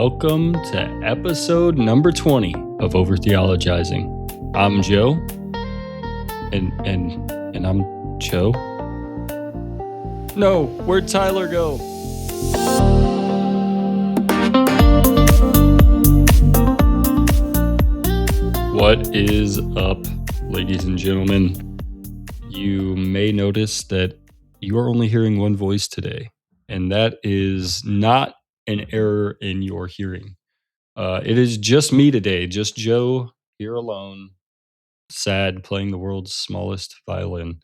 welcome to episode number 20 of Over Theologizing. I'm Joe, and I'm Joe. No, where'd Tyler go? What is up, ladies and gentlemen? You may notice that you are only hearing one voice today, and that is not an error in your hearing. It is just me today, just Joe here alone, sad, playing the world's smallest violin.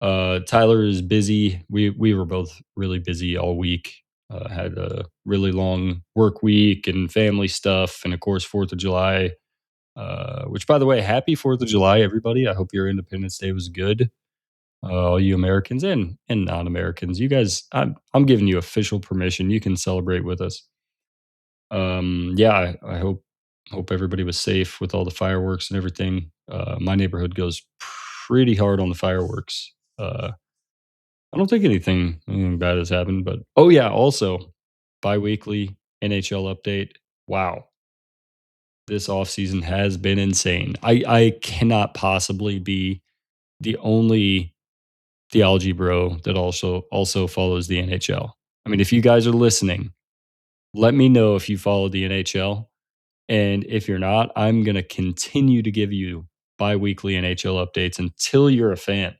Tyler is busy. We were both really busy all week. Had a really long work week and family stuff, and of course 4th of July. Which, by the way, happy 4th of July, everybody! I hope your Independence Day was good. All you Americans and non-Americans, you guys, I'm giving you official permission. You can celebrate with us. Yeah, I hope everybody was safe with all the fireworks and everything. My neighborhood goes pretty hard on the fireworks. I don't think anything bad has happened, but oh yeah, also bi-weekly NHL update. Wow, this offseason has been insane. I cannot possibly be the only theology bro that also follows the NHL. I mean, if you guys are listening, let me know if you follow the NHL. And if you're not, I'm going to continue to give you bi-weekly NHL updates until you're a fan.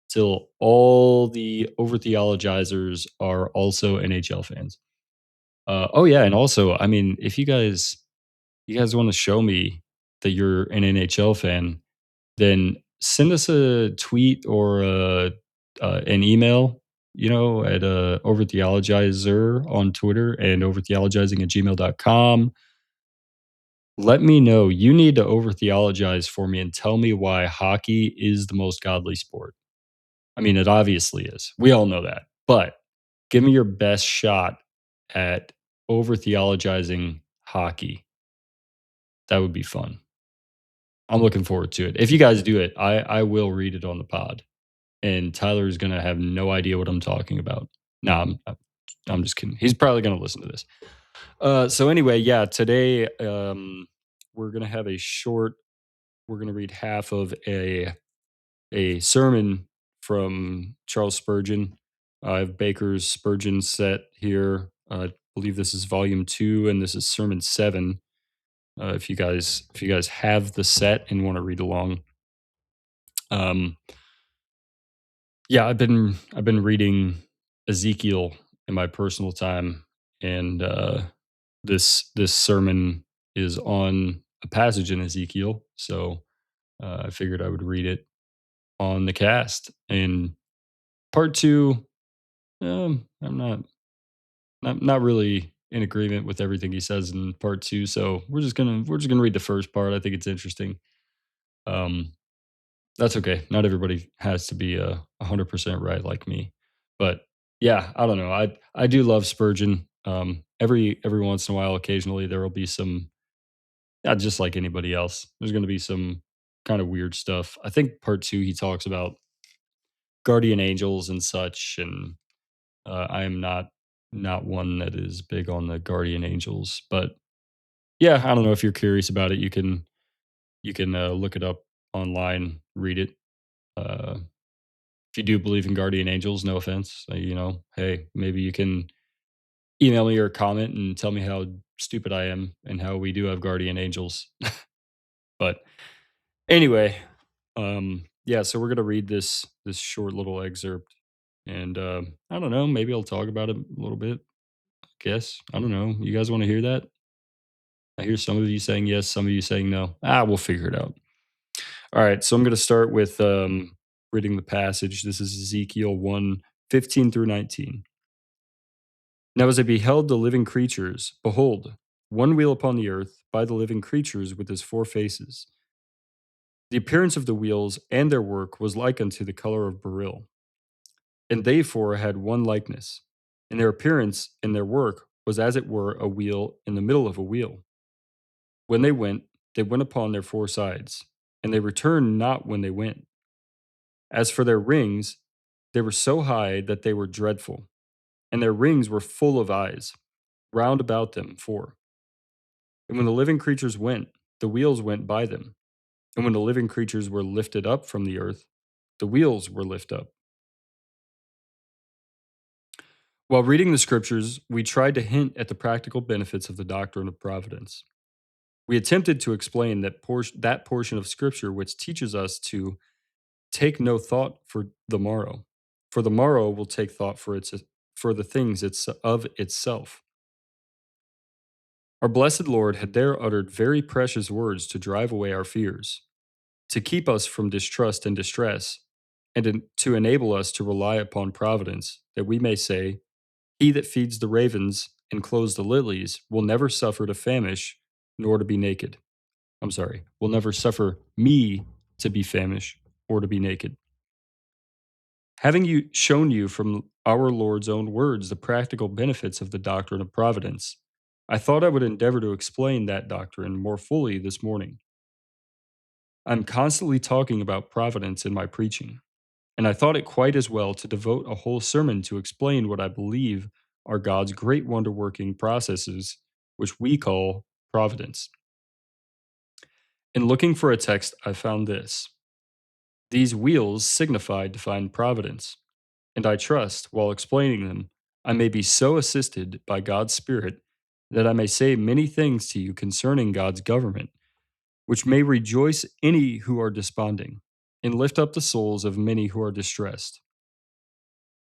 Till all the over theologizers are also NHL fans. Oh yeah, and also, I mean, if you guys want to show me that you're an NHL fan, then send us a tweet or an email, at overtheologizer on Twitter and overtheologizing@gmail.com. Let me know. You need to overtheologize for me and tell me why hockey is the most godly sport. I mean, it obviously is. We all know that. But give me your best shot at overtheologizing hockey. That would be fun. I'm looking forward to it. If you guys do it, I will read it on the pod. And Tyler is gonna have no idea what I'm talking about. No, I'm just kidding. He's probably gonna listen to this. So anyway, yeah, today we're gonna have a short. We're gonna read half of a sermon from Charles Spurgeon. I have Baker's Spurgeon set here. I believe this is volume 2, and this is sermon 7. If you guys have the set and want to read along, um, yeah, I've been reading Ezekiel in my personal time, and this sermon is on a passage in Ezekiel, so I figured I would read it on the cast. And part two, I'm not really in agreement with everything he says in part two, so we're just gonna read the first part. I think it's interesting. Um, That's okay. Not everybody has to be 100% right like me. But yeah, I don't know. I do love Spurgeon. Every once in a while, occasionally there will be some, yeah, just like anybody else. There's going to be some kind of weird stuff. I think part 2 he talks about guardian angels and such, and I am not one that is big on the guardian angels. But yeah, I don't know if you're curious about it. You can look it up online, read it. Uh, if you do believe in guardian angels, no offense, hey, maybe you can email me or comment and tell me how stupid I am and how we do have guardian angels. But anyway, yeah, so we're gonna read this short little excerpt, and I don't know, maybe I'll talk about it a little bit. I guess I don't know. You guys want to hear that? I hear some of you saying yes, some of you saying no. We'll figure it out. All right, so I'm gonna start with reading the passage. This is Ezekiel 1:15 through 19. Now, as I beheld the living creatures, behold, one wheel upon the earth by the living creatures with his 4 faces. The appearance of the wheels and their work was like unto the color of beryl. And they four had one likeness, and their appearance and their work was as it were a wheel in the middle of a wheel. When they went upon their 4 sides, and they returned not when they went. As for their rings, they were so high that they were dreadful, and their rings were full of eyes. round about them four. And when the living creatures went, the wheels went by them. And when the living creatures were lifted up from the earth, the wheels were lifted up. While reading the scriptures, we tried to hint at the practical benefits of the doctrine of providence. We attempted to explain that portion of scripture which teaches us to take no thought for the morrow, for the morrow will take thought for the things of itself. Our blessed Lord had there uttered very precious words to drive away our fears, to keep us from distrust and distress, and to enable us to rely upon providence, that we may say, he that feeds the ravens and clothes the lilies will never suffer to famish, nor to be naked. Will never suffer me to be famished or to be naked. Having shown you from our Lord's own words the practical benefits of the doctrine of providence, I thought I would endeavor to explain that doctrine more fully this morning. I'm constantly talking about providence in my preaching, and I thought it quite as well to devote a whole sermon to explain what I believe are God's great wonder working processes, which we call providence. In looking for a text, I found this. These wheels signify divine providence, and I trust, while explaining them, I may be so assisted by God's Spirit that I may say many things to you concerning God's government, which may rejoice any who are desponding, and lift up the souls of many who are distressed.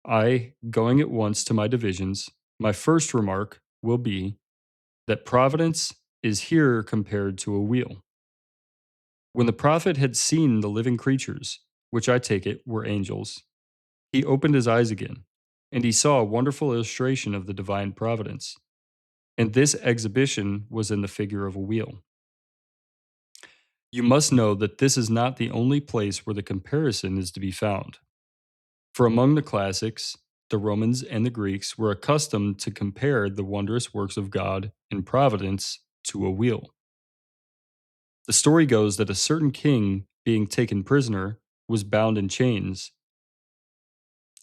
I, going at once to my divisions, my first remark will be that providence is here compared to a wheel. When the prophet had seen the living creatures, which I take it were angels, he opened his eyes again, and he saw a wonderful illustration of the divine providence. And this exhibition was in the figure of a wheel. You must know that this is not the only place where the comparison is to be found. For among the classics, the Romans and the Greeks were accustomed to compare the wondrous works of God in providence to a wheel. The story goes that a certain king, being taken prisoner, was bound in chains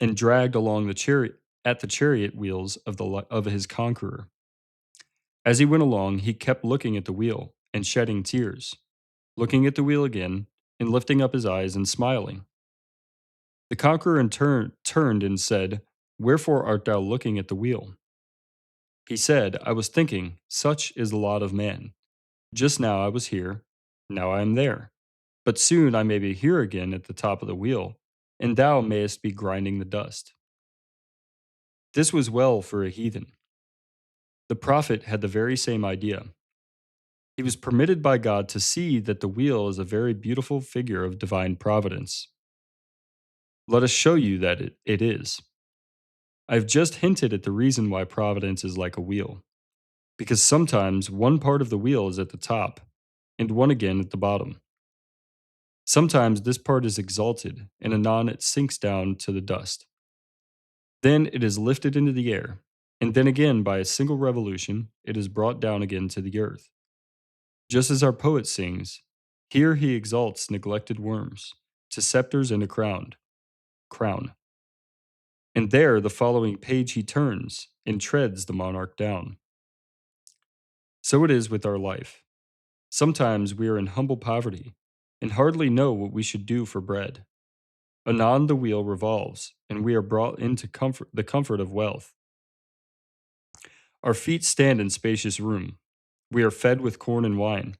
and dragged along the chariot wheels of his conqueror. As he went along, he kept looking at the wheel and shedding tears, looking at the wheel again, and lifting up his eyes and smiling. The conqueror in turn turned and said, "Wherefore art thou looking at the wheel?" He said, "I was thinking, such is the lot of man. Just now I was here, now I am there. But soon I may be here again at the top of the wheel, and thou mayest be grinding the dust." This was well for a heathen. The prophet had the very same idea. He was permitted by God to see that the wheel is a very beautiful figure of divine providence. Let us show you that it is. I have just hinted at the reason why providence is like a wheel, because sometimes one part of the wheel is at the top, and one again at the bottom. Sometimes this part is exalted, and anon it sinks down to the dust. Then it is lifted into the air, and then again by a single revolution it is brought down again to the earth. Just as our poet sings, "Here he exalts neglected worms, to scepters and a crown. And there the following page he turns, and treads the monarch down." So it is with our life. Sometimes we are in humble poverty, and hardly know what we should do for bread. Anon the wheel revolves, and we are brought into the comfort of wealth. Our feet stand in spacious room. We are fed with corn and wine.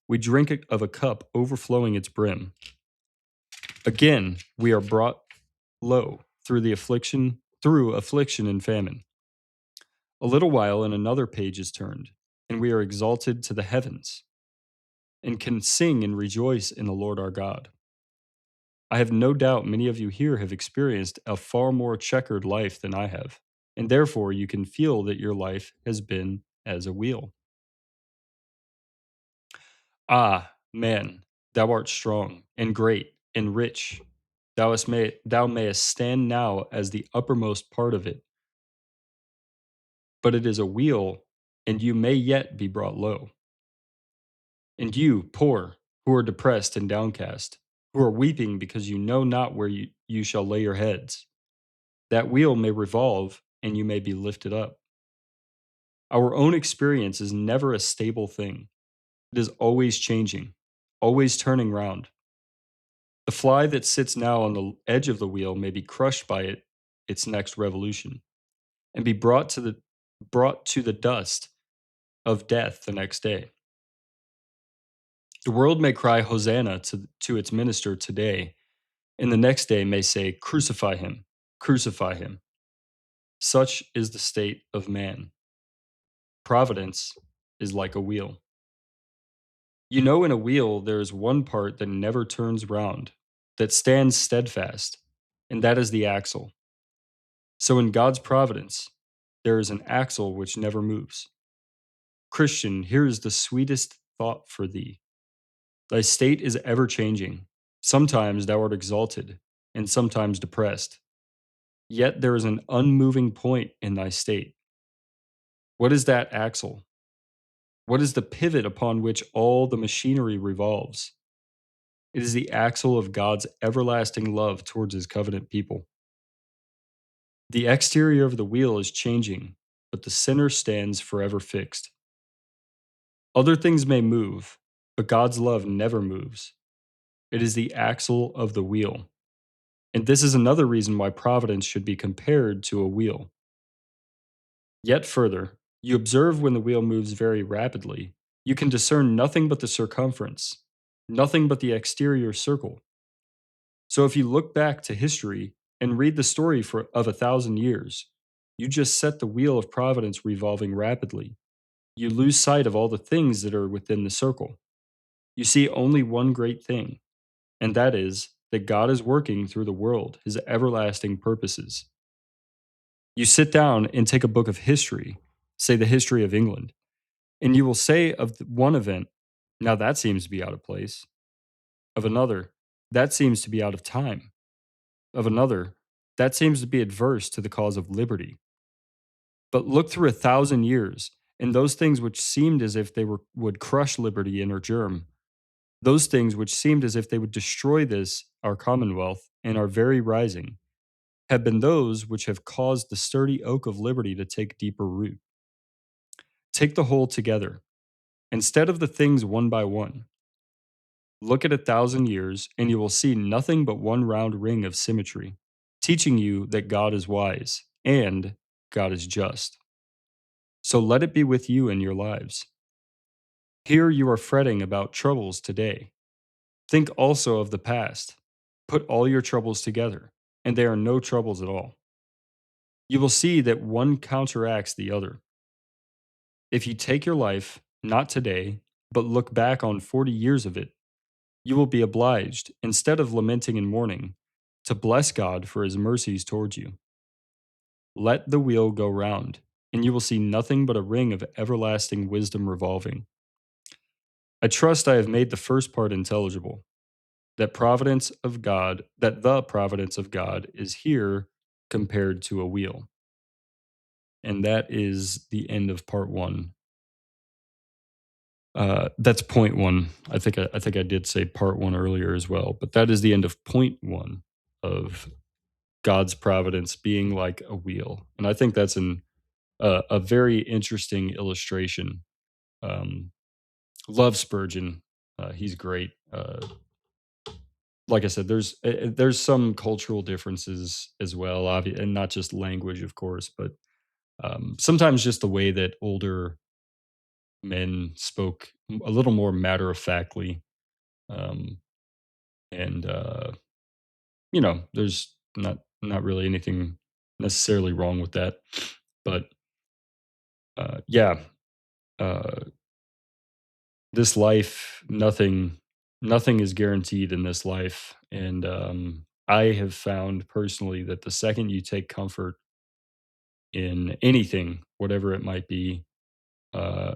We drink of a cup overflowing its brim. Again, we are brought low through affliction and famine. A little while and another page is turned, and we are exalted to the heavens, and can sing and rejoice in the Lord our God. I have no doubt many of you here have experienced a far more checkered life than I have, and therefore you can feel that your life has been as a wheel. Ah, man, thou art strong and great and rich. Thou mayest stand now as the uppermost part of it. But it is a wheel, and you may yet be brought low. And you, poor, who are depressed and downcast, who are weeping because you know not where you shall lay your heads, that wheel may revolve, and you may be lifted up. Our own experience is never a stable thing. It is always changing, always turning round. The fly that sits now on the edge of the wheel may be crushed by its next revolution, and be brought to the dust of death the next day. The world may cry Hosanna to its minister today, and the next day may say, Crucify him, crucify him. Such is the state of man. Providence is like a wheel. You know, in a wheel, there is one part that never turns round, that stands steadfast, and that is the axle. So in God's providence, there is an axle which never moves. Christian, here is the sweetest thought for thee. Thy state is ever changing. Sometimes thou art exalted, and sometimes depressed. Yet there is an unmoving point in thy state. What is that axle? What is the pivot upon which all the machinery revolves? It is the axle of God's everlasting love towards his covenant people. The exterior of the wheel is changing, but the center stands forever fixed. Other things may move, but God's love never moves. It is the axle of the wheel. And this is another reason why providence should be compared to a wheel. Yet further, you observe when the wheel moves very rapidly, you can discern nothing but the circumference, nothing but the exterior circle. So if you look back to history and read the story of 1,000 years, you just set the wheel of providence revolving rapidly. You lose sight of all the things that are within the circle. You see only one great thing, and that is that God is working through the world his everlasting purposes. You sit down and take a book of history, say the history of England, and you will say of one event, now that seems to be out of place. Of another, that seems to be out of time. Of another, that seems to be adverse to the cause of liberty. But look through 1,000 years, and those things which seemed as if would crush liberty in her germ, those things which seemed as if they would destroy this, our commonwealth, and our very rising, have been those which have caused the sturdy oak of liberty to take deeper root. Take the whole together, instead of the things one by one. Look at 1,000 years, and you will see nothing but one round ring of symmetry, teaching you that God is wise and God is just. So let it be with you in your lives. Here you are fretting about troubles today. Think also of the past. Put all your troubles together, and they are no troubles at all. You will see that one counteracts the other. If you take your life, not today, but look back on 40 years of it, you will be obliged, instead of lamenting and mourning, to bless God for his mercies towards you. Let the wheel go round, and you will see nothing but a ring of everlasting wisdom revolving. I trust I have made the first part intelligible, that the providence of God is here compared to a wheel. And that is the end of part one. That's point one. I think I did say part one earlier as well, but that is the end of point one of God's providence being like a wheel, and I think that's a very interesting illustration. Um, Love Spurgeon, he's great. Like I said, there's some cultural differences as well, and not just language, of course, but sometimes just the way that older men spoke a little more matter of factly. Um, and there's not really anything necessarily wrong with that, but yeah, uh, this life, nothing is guaranteed in this life, and I have found personally that the second you take comfort in anything, whatever it might be, uh,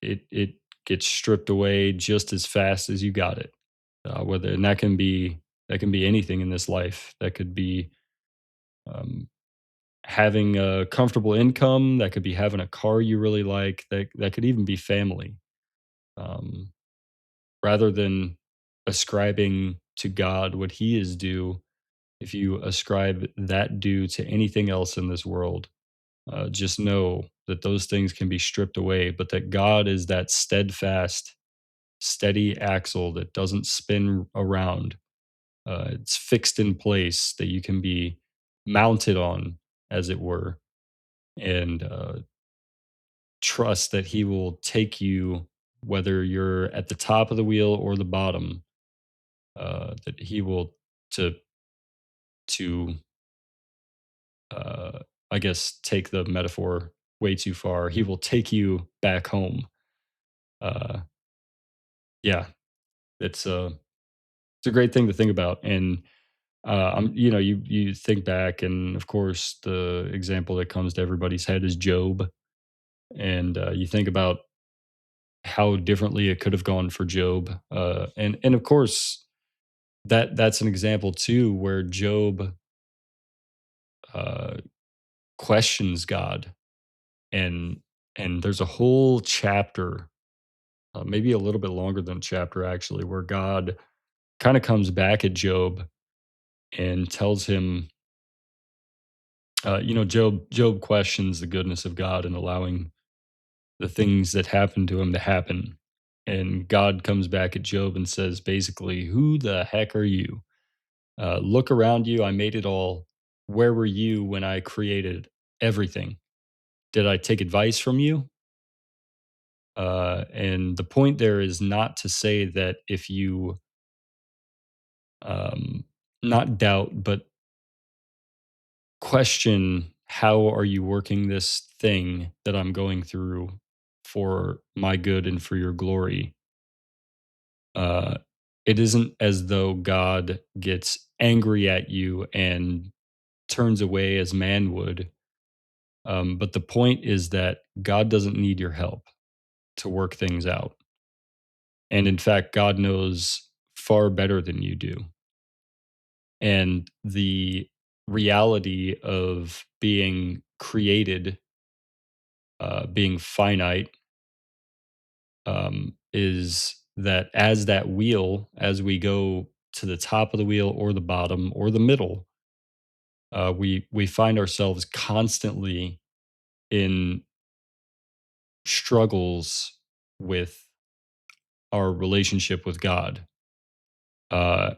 it gets stripped away just as fast as you got it. Whether and that can be anything in this life. That could be um, having a comfortable income. That could be having a car you really like. That could even be family. Um, Rather than ascribing to God what He is due, if you ascribe that due to anything else in this world, just know that those things can be stripped away, but that God is that steadfast, steady axle that doesn't spin around. It's fixed in place that you can be mounted on, as it were, and trust that He will take you, whether you're at the top of the wheel or the bottom. That He will to to uh, I guess take the metaphor way too far. He will take you back home. Uh, yeah, it's a great thing to think about, and you think back, and of course, the example that comes to everybody's head is Job, and you think about how differently it could have gone for Job, and of course, that's an example too where Job uh, questions God, and there's a whole chapter, maybe a little bit longer than a chapter actually, where God kind of comes back at Job and tells him, Job questions the goodness of God and allowing the things that happened to him to happen. And God comes back at Job and says, basically, who the heck are you? Look around you. I made it all. Where were you when I created everything? Did I take advice from you? And the point there is not to say that if you um, not doubt, but question, how are you working this thing that I'm going through for my good and for your glory? Uh, it isn't as though God gets angry at you and turns away as man would. But the point is that God doesn't need your help to work things out. And in fact, God knows far better than you do. And the reality of being created, being finite, is that as that wheel, as we go to the top of the wheel or the bottom or the middle, we find ourselves constantly in struggles with our relationship with God. Uh,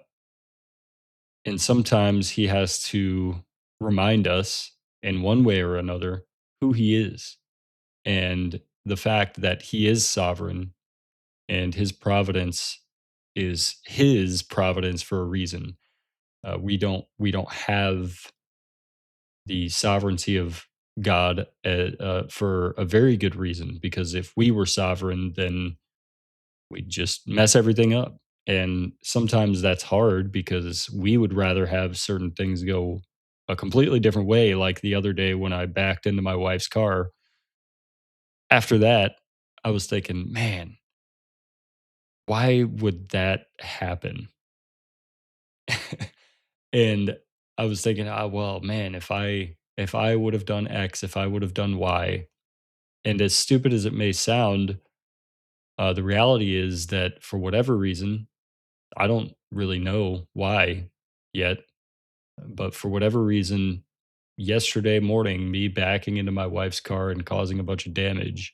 and sometimes He has to remind us in one way or another who He is, and the fact that He is sovereign and His providence for a reason. We don't have the sovereignty of God for a very good reason, because if we were sovereign, then we'd just mess everything up. And sometimes that's hard because we would rather have certain things go a completely different way. Like the other day when I backed into my wife's car, after that, I was thinking, man, why would that happen? And I was thinking, well, man, if I would have done X, if I would have done Y, and as stupid as it may sound, the reality is that for whatever reason, I don't really know why yet, but for whatever reason, yesterday morning, me backing into my wife's car and causing a bunch of damage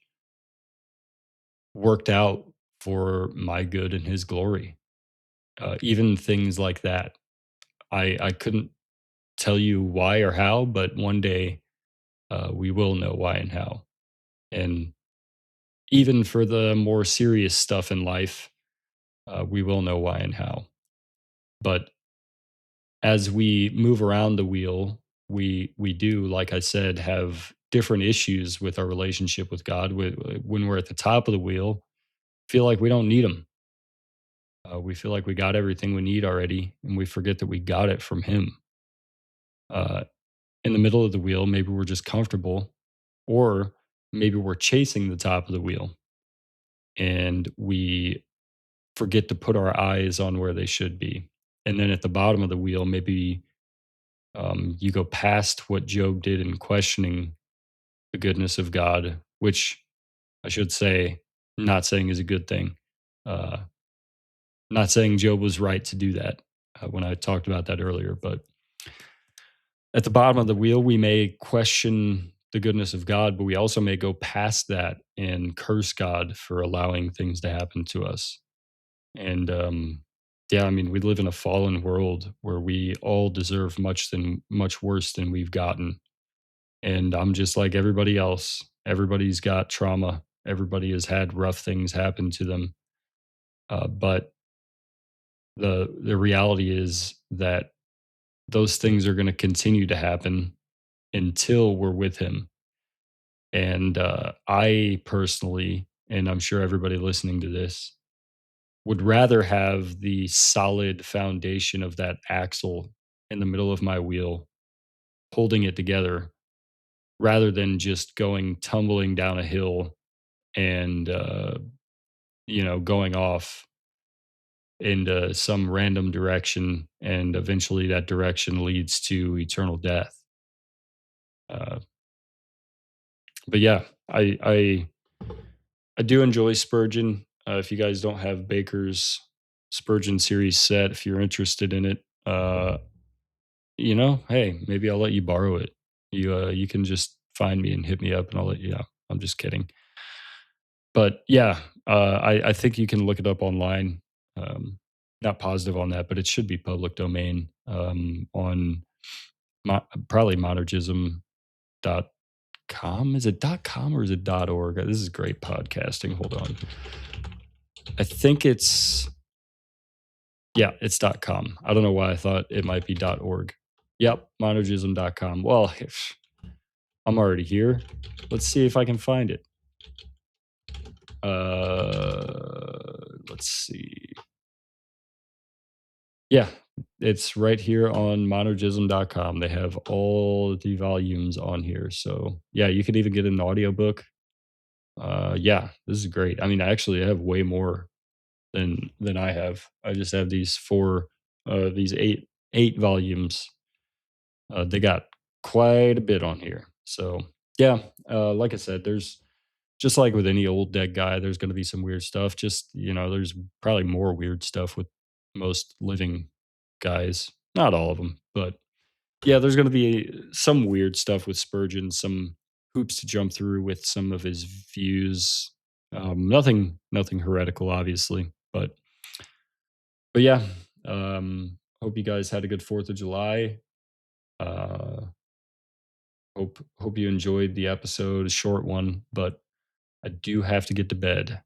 worked out for my good and His glory. Even things like that, I couldn't tell you why or how, but one day we will know why and how. And even for the more serious stuff in life, we will know why and how. But as we move around the wheel, we do, like I said, have different issues with our relationship with God. When we're at the top of the wheel, feel like we don't need Him. We feel like we got everything we need already, and we forget that we got it from Him. Uh, in the middle of the wheel, maybe we're just comfortable, or maybe we're chasing the top of the wheel, and we forget to put our eyes on where they should be. And then at the bottom of the wheel, maybe you go past what Job did in questioning the goodness of God, which I should say, not saying is a good thing. Uh, not saying Job was right to do that when I talked about that earlier, but at the bottom of the wheel, we may question the goodness of God, but we also may go past that and curse God for allowing things to happen to us. And yeah, I mean, we live in a fallen world where we all deserve much worse than we've gotten. And I'm just like everybody else. Everybody's got trauma. Everybody has had rough things happen to them. But the reality is that those things are going to continue to happen until we're with Him. And I personally, and I'm sure everybody listening to this, would rather have the solid foundation of that axle in the middle of my wheel holding it together rather than just going tumbling down a hill and going off into some random direction, and eventually that direction leads to eternal death. uh, but yeah, I do enjoy Spurgeon. If you guys don't have Baker's Spurgeon series set, if you're interested in it, hey, maybe I'll let you borrow it. You can just find me and hit me up, and I'll let you know. I'm just kidding. But yeah, I think you can look it up online. Um, Not positive on that, but it should be public domain on probably monergism dot com. Is it .com or is it .org? This is great podcasting. Hold on. I think it's it's .com. I don't know why I thought it might be .org. Yep, monergism.com. Well, I'm already here. Let's see if I can find it. Let's see. Yeah, it's right here on monergism.com. They have all the volumes on here. So yeah, you could even get an audiobook. Yeah, this is great. I mean, I actually have way more than I have. I just have these eight volumes. They got quite a bit on here. So yeah, like I said, there's just like with any old dead guy, there's going to be some weird stuff. Just there's probably more weird stuff with most living guys. Not all of them, but yeah, there's going to be some weird stuff with Spurgeon, some hoops to jump through with some of his views. Nothing heretical, obviously, but yeah. Hope you guys had a good Fourth of July. Uh, hope you enjoyed the episode, a short one, but I do have to get to bed.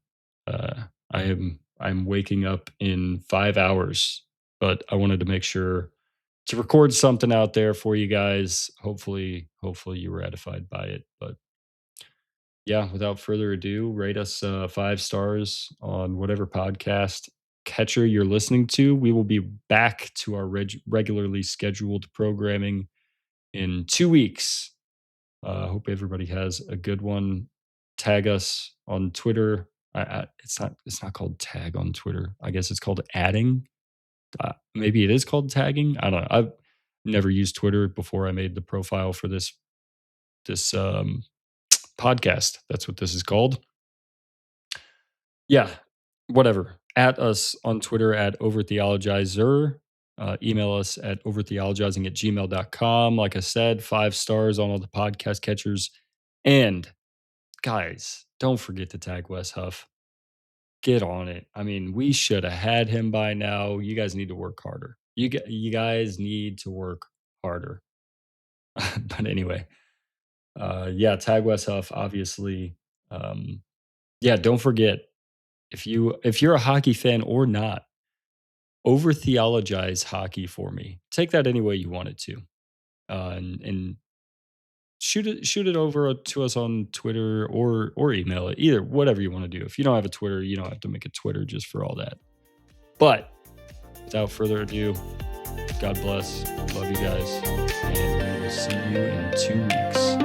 Uh, I'm waking up in 5 hours, but I wanted to make sure to record something out there for you guys. Hopefully you were edified by it. But yeah, without further ado, rate us 5 stars on whatever podcast catcher you're listening to. We will be back to our regularly scheduled programming in 2 weeks. Hope everybody has a good one. Tag us on Twitter. It's not called tag on Twitter. I guess it's called adding. Maybe it is called tagging. I don't know. I've never used Twitter before I made the profile for this podcast. That's what this is called. Yeah, whatever. At us on Twitter at overtheologizer. Email us at overtheologizing@gmail.com. Like I said, 5 stars on all the podcast catchers. And guys, don't forget to tag Wes Huff. Get on it. I mean, we should have had him by now. You guys need to work harder. You guys need to work harder. But anyway, yeah, tag Wes Huff, obviously. Yeah, don't forget, if you're a hockey fan or not, over theologize hockey for me. Take that any way you want it to, and shoot it over to us on Twitter or email it. Either whatever you want to do. If you don't have a Twitter, you don't have to make a Twitter just for all that. But without further ado, God bless. Love you guys, and we will see you in 2 weeks.